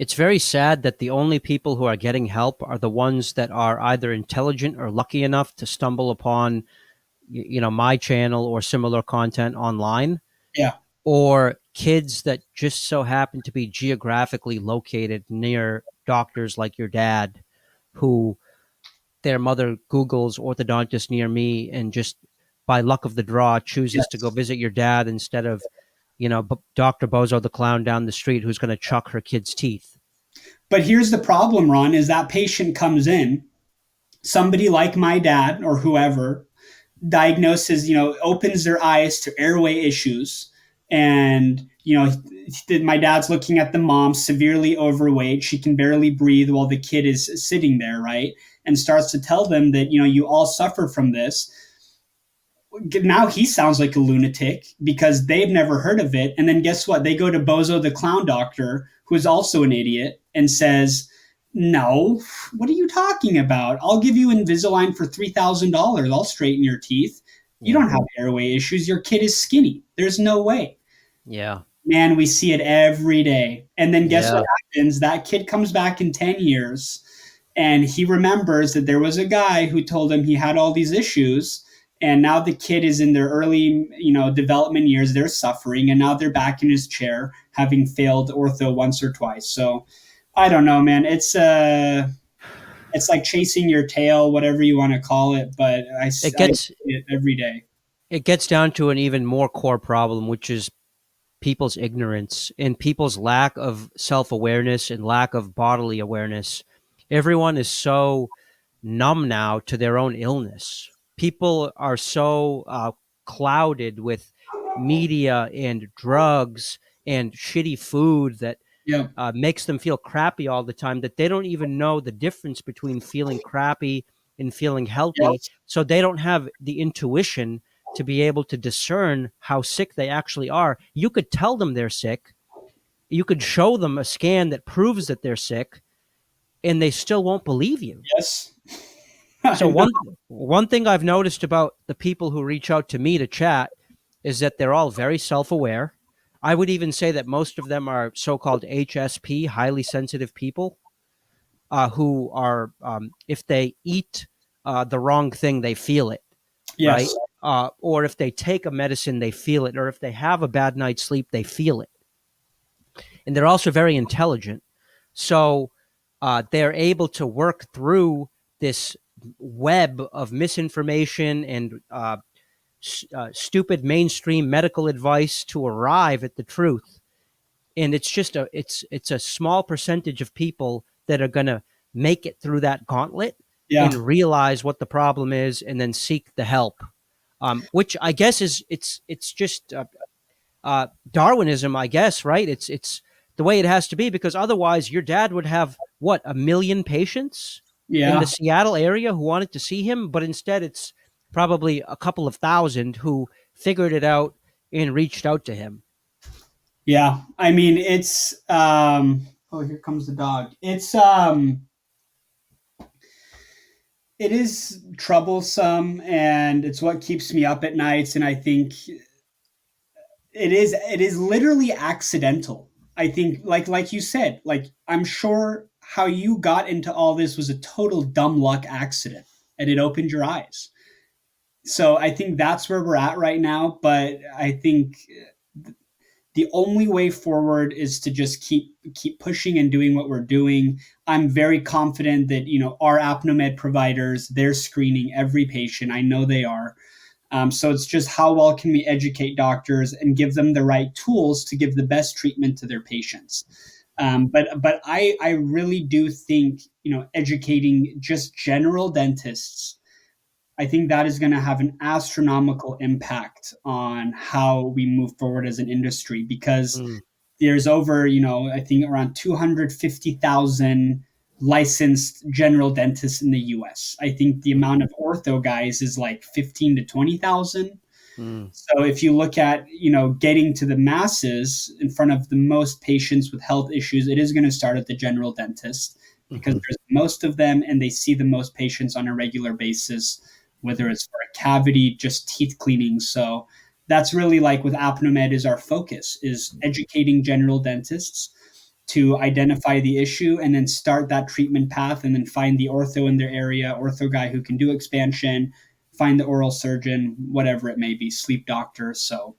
It's very sad that the only people who are getting help are the ones that are either intelligent or lucky enough to stumble upon, my channel or similar content online, Yeah. or kids that just so happen to be geographically located near doctors like your dad, who their mother Googles orthodontist near me and just by luck of the draw chooses to go Yes. visit your dad instead of, Dr. Bozo the clown down the street who's going to chuck her kid's teeth. But here's the problem, Ron, is that patient comes in, somebody like my dad or whoever diagnoses, opens their eyes to airway issues. And, my dad's looking at the mom, severely overweight. She can barely breathe while the kid is sitting there, right? And starts to tell them that, you all suffer from this. Now he sounds like a lunatic because they've never heard of it. And then guess what? They go to Bozo the clown doctor, who is also an idiot, and says, no, what are you talking about? I'll give you Invisalign for $3,000. I'll straighten your teeth. You Yeah. don't have airway issues. Your kid is skinny. There's no way. Yeah. Man, we see it every day. And then guess what Yeah. happens? That kid comes back in 10 years and he remembers that there was a guy who told him he had all these issues. And now the kid is in their early, development years. They're suffering, and now they're back in his chair, having failed ortho once or twice. So I don't know, man. It's like chasing your tail, whatever you want to call it. But It I see gets it every day. it gets down to an even more core problem, which is people's ignorance and people's lack of self-awareness and lack of bodily awareness. Everyone is so numb now to their own illness. People are so clouded with media and drugs and shitty food that Yeah. makes them feel crappy all the time, that they don't even know the difference between feeling crappy and feeling healthy. Yes. So they don't have the intuition to be able to discern how sick they actually are. You could tell them they're sick. You could show them a scan that proves that they're sick, and they still won't believe you. Yes. So I know. one thing I've noticed about the people who reach out to me to chat is that they're all very self-aware. I would even say that most of them are so-called HSP, highly sensitive people, who are, if they eat the wrong thing, they feel it, right? Yes. Or if they take a medicine, they feel it. Or if they have a bad night's sleep, they feel it. And they're also very intelligent. So they're able to work through this web of misinformation and stupid mainstream medical advice to arrive at the truth. And it's just it's a small percentage of people that are going to make it through that gauntlet Yeah. and realize what the problem is and then seek the help, which I guess is it's just Darwinism, I guess, right? It's the way it has to be, because otherwise your dad would have what, 1 million patients in the Yeah. Seattle area who wanted to see him, but instead it's probably a couple of thousand who figured it out and reached out to him. Yeah. I mean, it's oh, here comes the dog. It is troublesome, and it's what keeps me up at nights, and I think it is literally accidental. I think, like you said, like, I'm sure how you got into all this was a total dumb luck accident, and it opened your eyes. So I think that's where we're at right now, but I think the only way forward is to just keep pushing and doing what we're doing. I'm very confident that, our ApnoMed providers, they're screening every patient. I know they are. So it's just how well can we educate doctors and give them the right tools to give the best treatment to their patients. But I really do think, educating just general dentists, I think that is going to have an astronomical impact on how we move forward as an industry, because Mm, there's over, I think around 250,000 licensed general dentists in the US. I think the amount of ortho guys is like 15 to 20,000. mm, So if you look at, getting to the masses in front of the most patients with health issues, it is going to start at the general dentist, because mhm. there's most of them and they see the most patients on a regular basis, whether it's for a cavity, just teeth cleaning. So that's really, like, with ApnoMed, is our focus, is educating general dentists. to identify the issue and then start that treatment path and then find the ortho in their area, ortho guy who can do expansion, find the oral surgeon, whatever it may be, sleep doctor. So